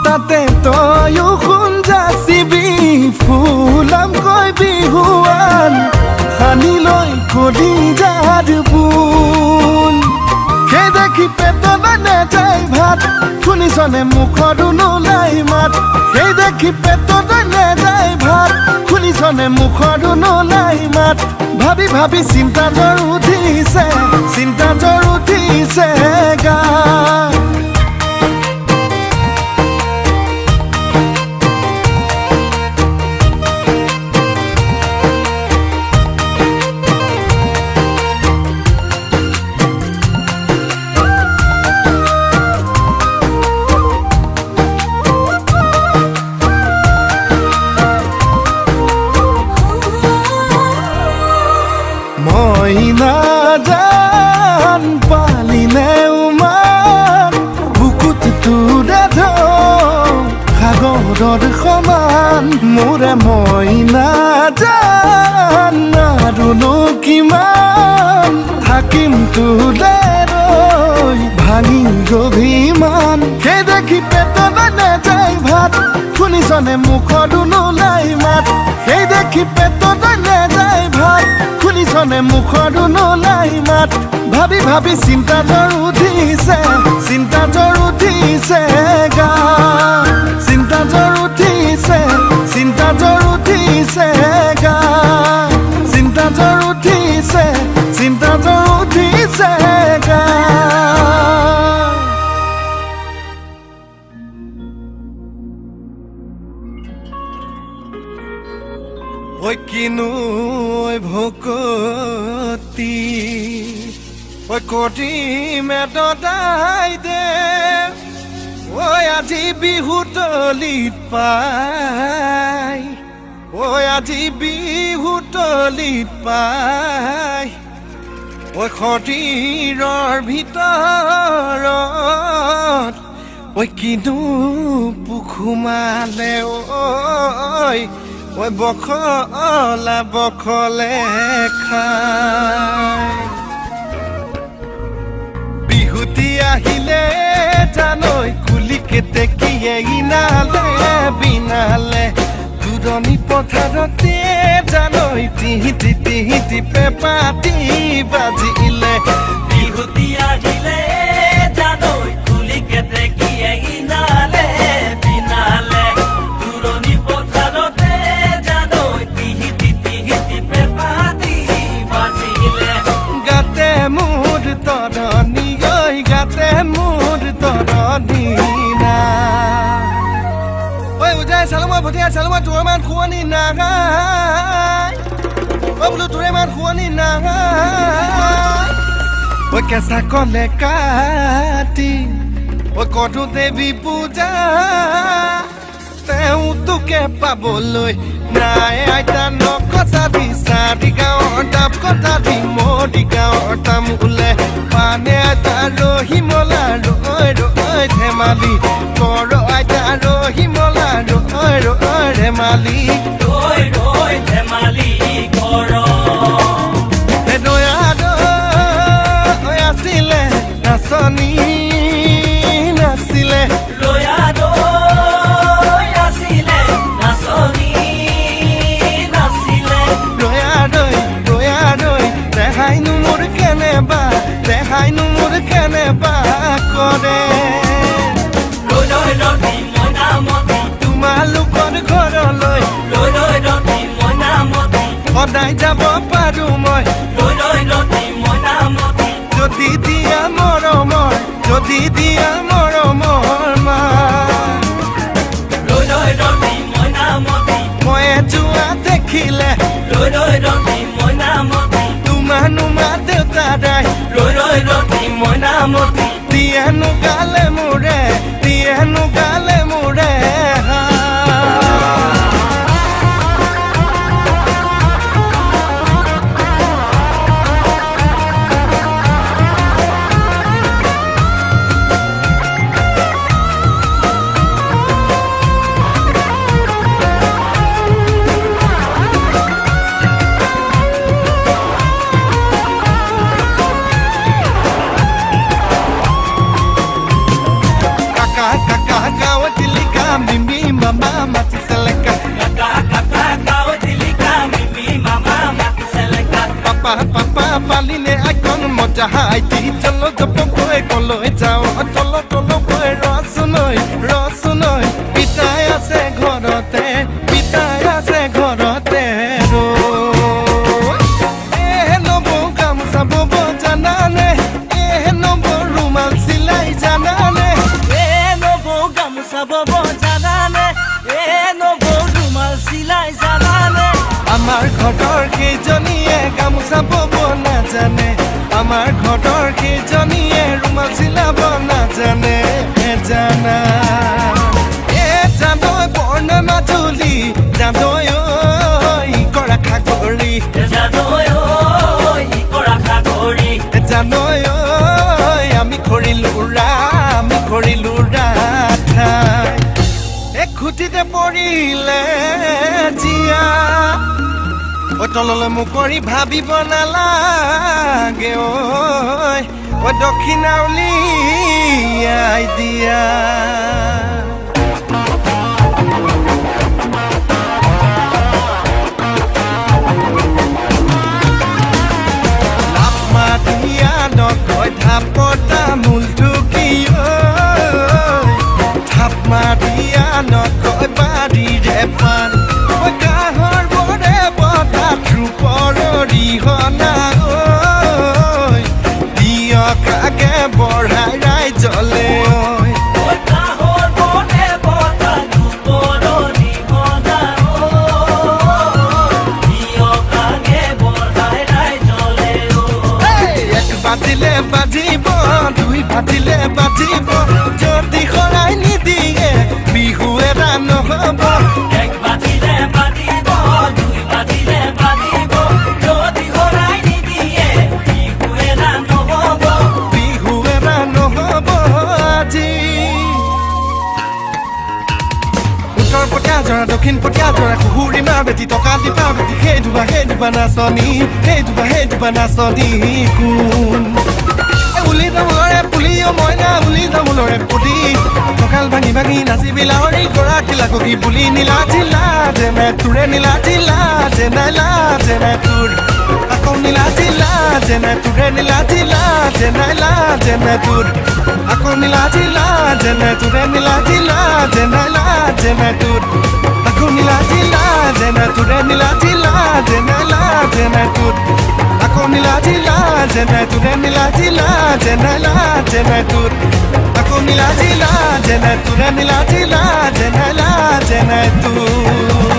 তাতে তয়ো সোণ যাচিবি ফুলামকৈ বিহুৱান সানি লৈ কলিজাৰ বুল সেই দেখি পেটত নেযায় ভাত শুনিছনে মুখৰো নোলাই মাত সেই দেখি পেটত নেযায় ভাত শুনিছনে মুখৰো নোলাই মাত ভাবি ভাবি চিন্তা জ্বৰ উঠিছে গা নাজান পালিনে উমান বুকুত তোৰে সাগৰৰ সমান মোৰে মই নাজান আৰুনো কিমান থাকিম তোলে ৰৈ ভাঙি গভিমান সেই দেখি পেটত নেযায় ভাত শুনিছনে মুখৰো নোলাই মাত সেই দেখি পেটত নেযায় ভাত শুনিছনে মুখৰো নোলাই মাত ভাবি ভাবি চিন্তা জ্বৰ উঠিছে গা চিন্তা জ্বৰ উঠিছে গা চিন্তা জ্বৰ উঠিছে গা ঐ কিনো ভকতি ঐ কটি মেদাই দে ঐ আজি বিহু তলিত পাই ঐ আজি বিহু তলিত পাই ঐ খটিৰৰ ভিতৰত ঐ কিনো পুখুমালে ঐ বখলে খাই বিহুতি আহিলে জানৈ কুলি কেতেকীয়ে বিনালে দূৰণি পথাৰতে জানৈ তিহিতি পেপাতি বাজিলে বিহুতি আহিলে জানৈ কুলি কেতেকীয়ে বিনালে দূৰণি পথাৰতে জানৈ তিহিতি পেপাতি বাজিলে গাতে মোৰ তৰণি গাতে মোৰ তৰণি না ঐ উজাই চালমা ভটিয়া চালমা তোৰ মান খুৱনি নাগাই ঐ বোলো তোৰে মান খুৱনি নাগাই ঐ কেঁচা কলে কাটি ঐ কঠো দেৱী পূজা তেওঁ তোকে পাবলৈ নাই আইতা নকটা দি চাৰি গাঁৱৰ তাপ কটা দি মৰি গাঁৱৰ তাম ওলে পানে আইতা ৰহিমলা ৰৈ ধেমালি কৰ আইতা ৰহিমলা ৰৈ ধেমালি ৰৈ ধেমালি কৰ আছিলে নাচনী নাছিলে ৰেহাইনো মোৰ কেনেবা কৰে তোমালোকৰ ঘৰলৈ সদায় যাব পাৰো মই লৈ লৈ নদী মইনামতি যদি দিয়া মৰমৰ যদি দিয়া মৰমৰ মা লৈ লৈ নদী মইনামতি মই যোৱা দেখিলে লৈ লৈ নদী মইনামতি তোমানুমা দেউতাৰাই লৈ লৈ নদী মইনামতি দিয়েনো গালে মোৰে Mimi mama mati seleka Kaka kau dilika mimi mama mati seleka Papa paline aikon moja haiti Chalo jopo koe koloi jao Tolo koe rosunoi Pitai ase ghorote ro nobo gamusa bobo janane nobo rumal silai janane nobo gamusa bobo janane nobo rumal silai janane আমাৰ ঘৰৰ কেইজনীয়ে গামোচা বব নাজানে আমাৰ ঘৰৰ কেইজনীয়ে ৰুমাল চিলাব নাজানে জানা জানৈ বৰ্ণ মাজুলী জানৈ কৰা খাগৰি জানৈ কৰা খাগৰি জানৈ আমি কৰিলো ৰাঠাই খুটিতে পৰিলে জিয়া তললৈ মোক কৰি ভাবিব নালাগে ঐ দক্ষিণা উলিয়াই দিয়া লাভ মাতিয়া নকয় থাপতা মূলটো কি থাপ মাতিয়া নকয় বাৰীৰে পান কাহৰ বৰে বতাত ৰূপৰ ৰিহনা দিয় কাকে বঢ়াই ৰাইজলে কাহৰ বৰে বতাত ৰূপৰ ৰিহনা দিয় কাকে বঢ়াই ৰাইজলে এক বাজিলে বাজিব দুই বাজিলে বাজিব যদি সৰাই নিদিয়ে বিহু এটা নহ'ব এক বাজিলে বাজিব দুই বাজিলে বাজিব যদি হৰাই নিদিয়ে বিহু এটা নহ'ব আজি উত্তৰ পতিয়া জৰা দক্ষিণ পতিয়া জৰা কুহুৰি মা বেটি টকা দিবা বেটি সেই দুবা নাচনী কোন উলি তামোলৰে পুলি মইনা উলি তামোলৰে পুলি কঁকাল ভাঙি নাচিবি লাহৰি গৰাকী লাগি বুলি নীলা জিলা যেনে তোৰে নীলা জিলা যেনে তোৰ আকৌ নীলা জিলা যেনে তোৰে নীলা জিলা যেনে তোৰ আকৌ নীলা জিলা যেনে তোৰে নীলা জিলা যেনে তোৰ আকৌ নীলা জিলা যেনে তোৰে নীলা জিলা যেনে তোৰ আকৌ নীলা জিলা যেনে তোৰে নীলা জিলা যেনে তোৰ আকৌ নীলা জিলা যেনে তোৰে নীলা জিলা যেনে তোৰ